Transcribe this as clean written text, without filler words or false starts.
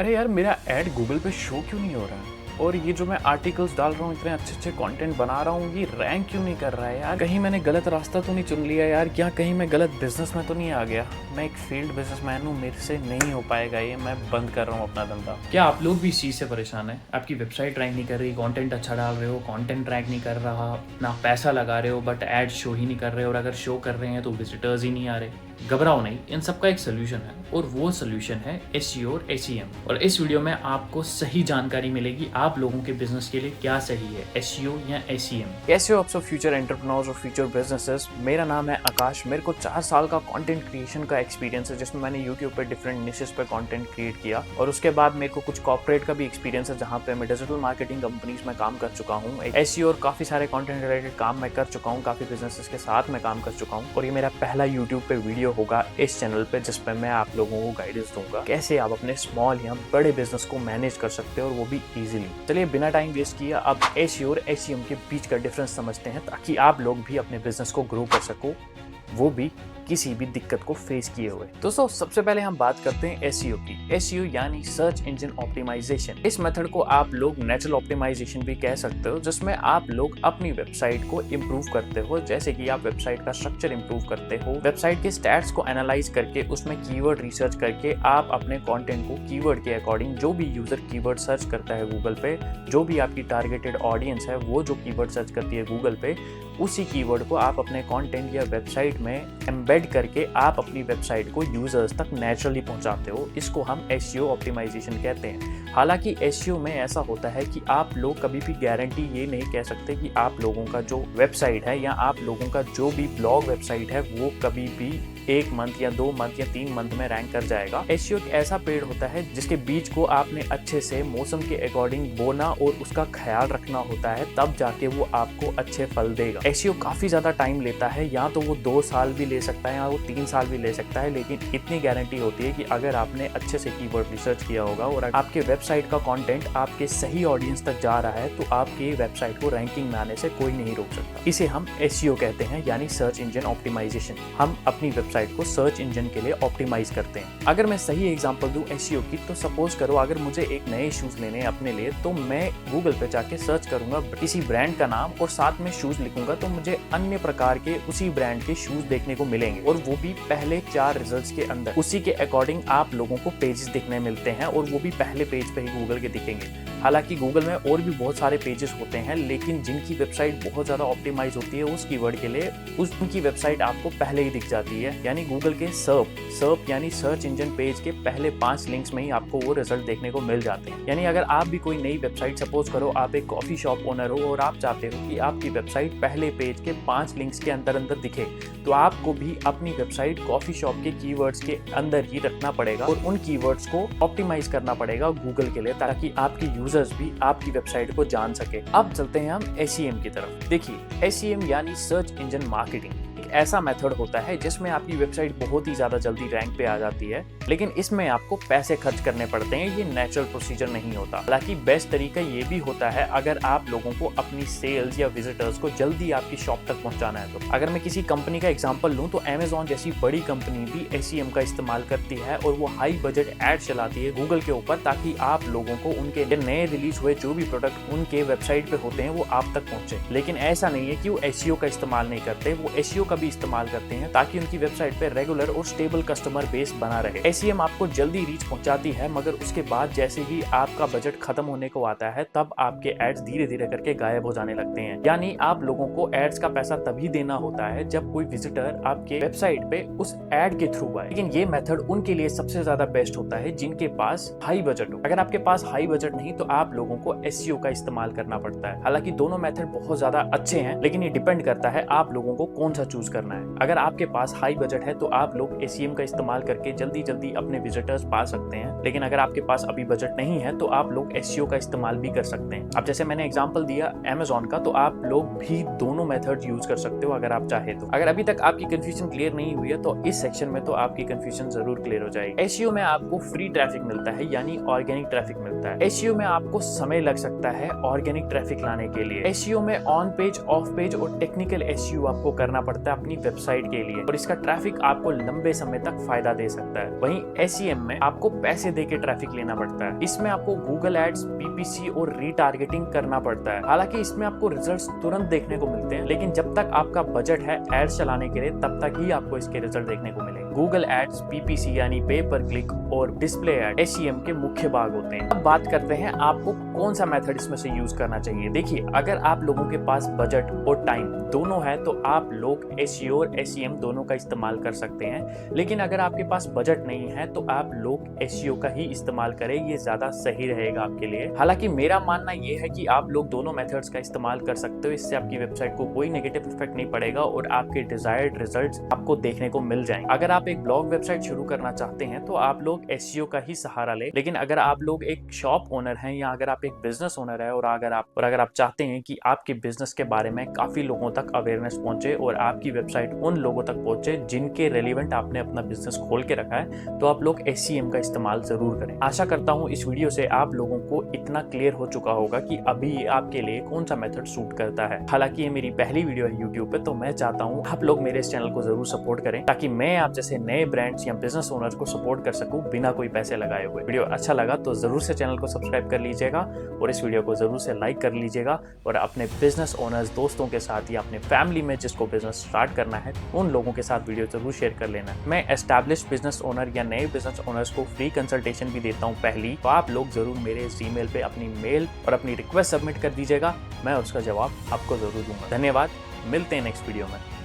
अरे यार, मेरा ऐड गूगल पे शो क्यों नहीं हो रहा है? और ये जो मैं आर्टिकल्स डाल रहा हूँ, इतने अच्छे-अच्छे कंटेंट बना रहा हूँ, ये रैंक क्यों नहीं कर रहा है यार? कहीं मैंने गलत रास्ता तो नहीं चुन लिया यार? क्या कहीं मैं गलत बिज़नेस में तो नहीं आ गया? मैं एक फ़ील्ड बिज़नेसमैन हूँ, मेरे से नहीं हो पाएगा ये, मैं बंद कर रहा हूँ अपना धंधा। क्या आप लोग भी इस चीज़ से परेशान हैं? आपकी वेबसाइट रैंक नहीं कर रही, कंटेंट अच्छा डाल रहे हो, कंटेंट रैंक नहीं कर रहा, ना पैसा लगा रहे हो बट एड शो ही नहीं कर रहे, और अगर शो कर रहे हैं तो विजिटर्स ही नहीं आ रहे। घबराओ नहीं, इन सब का एक सोल्यूशन है और वो सोल्यूशन है एसईओ और एसईएम। और इस वीडियो में आपको सही जानकारी मिलेगी आप लोगों के बिजनेस के लिए क्या सही है, एसईओ या एसईएम। कैसे हो आप सब फ्यूचर एंटरप्रेन्योर्स और फ्यूचर बिजनेसेस? मेरा नाम है आकाश। मेरे को 4 साल का कंटेंट क्रिएशन का एक्सपीरियंस है, जिसमें मैंने यूट्यूब पे डिफरेंट निशेस पे कंटेंट क्रिएट किया। और उसके बाद मेरे को कुछ कॉर्पोरेट का भी एक्सपीरियंस है, जहाँ पे मैं डिजिटल मार्केटिंग कंपनीज में काम कर चुका हूँ। एसईओ और काफ़ी सारे कंटेंट रिलेटेड काम मैं कर चुका हूँ, काफ़ी बिजनेसेस के साथ मैं काम कर चुका हूँ। और ये मेरा पहला यूट्यूब पे वीडियो होगा इस चैनल पे, जिसपे मैं आप लोगों को गाइडेंस दूंगा कैसे आप अपने स्मॉल या बड़े बिजनेस को मैनेज कर सकते हो, और वो भी इजीली। चलिए बिना टाइम वेस्ट किए अब एसईओ और एसईएम के बीच का डिफरेंस समझते हैं, ताकि आप लोग भी अपने बिजनेस को ग्रो कर सको, वो भी किसी भी दिक्कत को फेस किए हुए। दोस्तों, सबसे पहले हम बात करते हैं एसईओ की। एसईओ यानी सर्च इंजन ऑप्टिमाइजेशन। इस मेथड को आप लोग नेचुरल ऑप्टिमाइजेशन भी कह सकते हो, जिसमें आप लोग अपनी वेबसाइट को इम्प्रूव करते हो। जैसे कि आप वेबसाइट का स्ट्रक्चर इम्प्रूव करते हो, वेबसाइट के स्टैट्स को एनालाइज करके उसमें कीवर्ड रिसर्च करके आप अपने कंटेंट को कीवर्ड के अकॉर्डिंग, जो भी यूजर कीवर्ड सर्च करता है गूगल पे, जो भी आपकी टारगेटेड ऑडियंस है वो जो कीवर्ड सर्च करती है गूगल पे, उसी कीवर्ड को आप अपने कंटेंट या वेबसाइट में एम्बेड करके आप अपनी वेबसाइट को यूजर्स तक नेचुरली पहुंचाते हो। इसको हम एसईओ ऑप्टिमाइजेशन कहते हैं। हालांकि एसईओ में ऐसा होता है कि आप लोग कभी भी गारंटी ये नहीं कह सकते कि आप लोगों का जो वेबसाइट है या आप लोगों का जो भी ब्लॉग वेबसाइट है वो कभी भी 1 मंथ या 2 मंथ या 3 मंथ में रैंक कर जाएगा। एसईओ एक ऐसा पेड़ होता है जिसके बीज को आपने अच्छे से मौसम के अकॉर्डिंग बोना और उसका ख्याल रखना होता है, तब जाके वो आपको अच्छे फल देगा। एसईओ काफी ज्यादा टाइम लेता है, या तो वो 2 साल भी ले सकता है या वो 3 साल भी ले सकता है, लेकिन इतनी गारंटी होती है कि अगर आपने अच्छे से कीवर्ड रिसर्च किया होगा और आपके वेबसाइट का कंटेंट आपके सही ऑडियंस तक जा रहा है, तो आपकी वेबसाइट को रैंकिंग में आने से कोई नहीं रोक सकता। इसे हम एसईओ कहते हैं, यानी सर्च इंजन ऑप्टिमाइजेशन। हम अपनी वेबसाइट को सर्च इंजन के लिए ऑप्टिमाइज करते हैं। अगर मैं सही एग्जांपल दूं एसईओ की, तो सपोज करो अगर मुझे एक नए शूज लेने अपने लिए, तो मैं गूगल पे जाके सर्च करूंगा किसी ब्रांड का नाम और साथ में शूज लिखूंगा, तो मुझे अन्य प्रकार के उसी ब्रांड के शूज देखने को मिलेंगे, और वो भी पहले 4 रिजल्ट्स के अंदर। उसी के अकॉर्डिंग आप लोगों को पेजेस दिखने मिलते हैं, और वो भी पहले पेज पे ही गूगल के दिखेंगे। हालांकि गूगल में और भी बहुत सारे पेजेस होते हैं, लेकिन जिनकी वेबसाइट बहुत ज्यादा ऑप्टिमाइज होती है उस कीवर्ड के लिए, उनकी वेबसाइट आपको पहले ही दिख जाती है। यानी गूगल के सर्प यानी सर्च इंजन पेज के पहले 5 लिंक्स में ही आपको वो रिजल्ट देखने को मिल जाते हैं। यानी अगर आप भी कोई नई वेबसाइट, सपोज करो आप एक कॉफी शॉप ओनर हो और आप चाहते हो कि आपकी वेबसाइट पहले पेज के 5 लिंक्स के अंदर दिखे, तो आपको भी अपनी वेबसाइट कॉफी शॉप के कीवर्ड्स के अंदर ही रखना पड़ेगा और उन कीवर्ड्स को ऑप्टिमाइज करना पड़ेगा गूगल के लिए, ताकि आपके यूजर्स भी आपकी वेबसाइट को जान सके। अब चलते हैं हम एसईएम की तरफ। देखिए, एसईएम यानी सर्च इंजन मार्केटिंग एक ऐसा मेथड होता है जिसमें आपकी वेबसाइट बहुत ही ज्यादा जल्दी रैंक पे आ जाती है, लेकिन इसमें आपको पैसे खर्च करने पड़ते हैं। ये नेचुरल प्रोसीजर नहीं होता। हालांकि बेस्ट तरीका ये भी होता है अगर आप लोगों को अपनी सेल्स या विजिटर्स को जल्दी आपकी शॉप तक पहुंचाना है। तो अगर मैं किसी कंपनी का एग्जांपल लूं, तो अमेजॉन जैसी बड़ी कंपनी भी एसईएम का इस्तेमाल करती है, और वो हाई बजट एड चलाती है गूगल के ऊपर, ताकि आप लोगों को उनके नए रिलीज हुए जो भी प्रोडक्ट उनके वेबसाइट पे होते हैं वो आप तक पहुंचे। लेकिन ऐसा नहीं है कि वो एसईओ का इस्तेमाल नहीं करते, वो एसईओ का भी इस्तेमाल करते हैं, ताकि उनकी वेबसाइट पे रेगुलर और स्टेबल कस्टमर बेस बना रहे। एसईएम आपको जल्दी रीच पहुंचाती है, मगर उसके बाद जैसे ही आपका बजट खत्म होने को आता है, तब आपके एड्स धीरे धीरे करके गायब हो जाने लगते हैं। यानी आप लोगों को एड्स का पैसा तभी देना होता है जब कोई विजिटर आपके वेबसाइट पे उस एड के थ्रू आए। लेकिन ये मेथड उनके लिए सबसे ज्यादा बेस्ट होता है जिनके पास हाई बजट हो। अगर आपके पास हाई बजट नहीं, तो आप लोगों को एसईओ का इस्तेमाल करना पड़ता है। हालांकि दोनों मेथड बहुत ज्यादा अच्छे हैं, लेकिन ये डिपेंड करता है आप लोगों को कौन सा चूज करना है। अगर आपके पास हाई बजट है तो आप लोग एसईएम का इस्तेमाल करके जल्दी जल्दी अपने विजिटर्स पा सकते हैं, लेकिन अगर आपके पास अभी बजट नहीं है तो आप लोग एसईओ का इस्तेमाल भी कर सकते हैं। अब जैसे मैंने एग्जांपल दिया अमेजॉन का, तो आप लोग भी दोनों मेथड यूज कर सकते हो अगर आप चाहे तो। अगर अभी तक आपकी कंफ्यूजन क्लियर नहीं हुई है, तो इस सेक्शन में तो आपकी कंफ्यूजन जरूर क्लियर हो जाएगी। एसईओ में आपको फ्री ट्रैफिक मिलता है, यानी ऑर्गेनिक ट्रैफिक मिलता है। एसईओ में आपको समय लग सकता है ऑर्गेनिक ट्रैफिक लाने के लिए। एसईओ में ऑन पेज, ऑफ पेज और टेक्निकल एसईओ आपको करना पड़ता है अपनी वेबसाइट के लिए और इसका ट्रैफिक आपको लंबे समय तक फायदा दे सकता है। वहीं SEM में आपको पैसे दे के ट्रैफिक लेना पड़ता है। इसमें आपको गूगल एड्स, PPC और रीटारगेटिंग करना पड़ता है। हालांकि इसमें आपको रिजल्ट्स तुरंत देखने को मिलते हैं, लेकिन जब तक आपका बजट है एड्स चलाने के लिए तब तक ही आपको इसके रिजल्ट देखने को मिलेंगे। गूगल एड्स, PPC यानी पे पर क्लिक और डिस्प्ले एड SEM के मुख्य भाग होते हैं। अब बात करते हैं आपको कौन सा मेथड इसमें से यूज करना चाहिए। देखिए, अगर आप लोगों के पास बजट और टाइम दोनों है तो आप लोग SEO और SEM दोनों का इस्तेमाल कर सकते हैं, लेकिन अगर आपके पास बजट नहीं है तो आप लोग SEO का ही इस्तेमाल करें, ये ज्यादा सही रहेगा आपके लिए। हालांकि मेरा मानना ये है कि आप लोग दोनों मेथड्स का इस्तेमाल कर सकते हो, इससे आपकी वेबसाइट को कोई नेगेटिव इफेक्ट नहीं पड़ेगा और आपके डिजायर्ड रिजल्ट्स आपको देखने को मिल जाएंगे। अगर आप एक ब्लॉग वेबसाइट शुरू करना चाहते हैं तो आप लोग SEO का ही सहारा लें, लेकिन अगर आप लोग एक शॉप ओनर हैं या अगर आप एक बिजनेस ओनर है और अगर आप चाहते हैं कि आपके बिजनेस के बारे में काफी लोगों तक अवेयरनेस पहुंचे और आपकी वेबसाइट उन लोगों तक पहुंचे जिनके रेलिवेंट आपने अपना बिजनेस खोल के रखा है, तो आप लोग SEM का इस्तेमाल जरूर करें। आशा करता हूं इस वीडियो से आप लोगों को इतना क्लियर हो चुका होगा कि अभी ये आपके लिए कौन सा मेथड सूट करता है। हालांकि ये मेरी पहली वीडियो है यूट्यूब पे, तो मैं चाहता हूँ आप लोग मेरे इस चैनल को जरूर सपोर्ट करें ताकि मैं आप जैसे नए ब्रांड्स या बिजनेस ओनर्स को सपोर्ट कर सकूं बिना कोई पैसे लगाए हुए। वीडियो अच्छा लगा तो जरूर से चैनल को सब्सक्राइब कर लीजिएगा और इस वीडियो को जरूर से लाइक कर लीजिएगा और अपने बिजनेस ओनर्स दोस्तों के साथ या अपने फैमिली में जिसको बिजनेस स्टार्ट करना है उन लोगों के साथ वीडियो जरूर शेयर कर लेना। मैं एस्टैब्लिश्ड बिजनेस ओनर या नए बिजनेस ओनर्स को फ्री कंसल्टेशन भी देता हूँ पहली, तो आप लोग जरूर मेरे इस ईमेल पे अपनी मेल और अपनी रिक्वेस्ट सबमिट कर दीजिएगा, मैं उसका जवाब आपको जरूर दूंगा। धन्यवाद, मिलते हैं नेक्स्ट वीडियो में।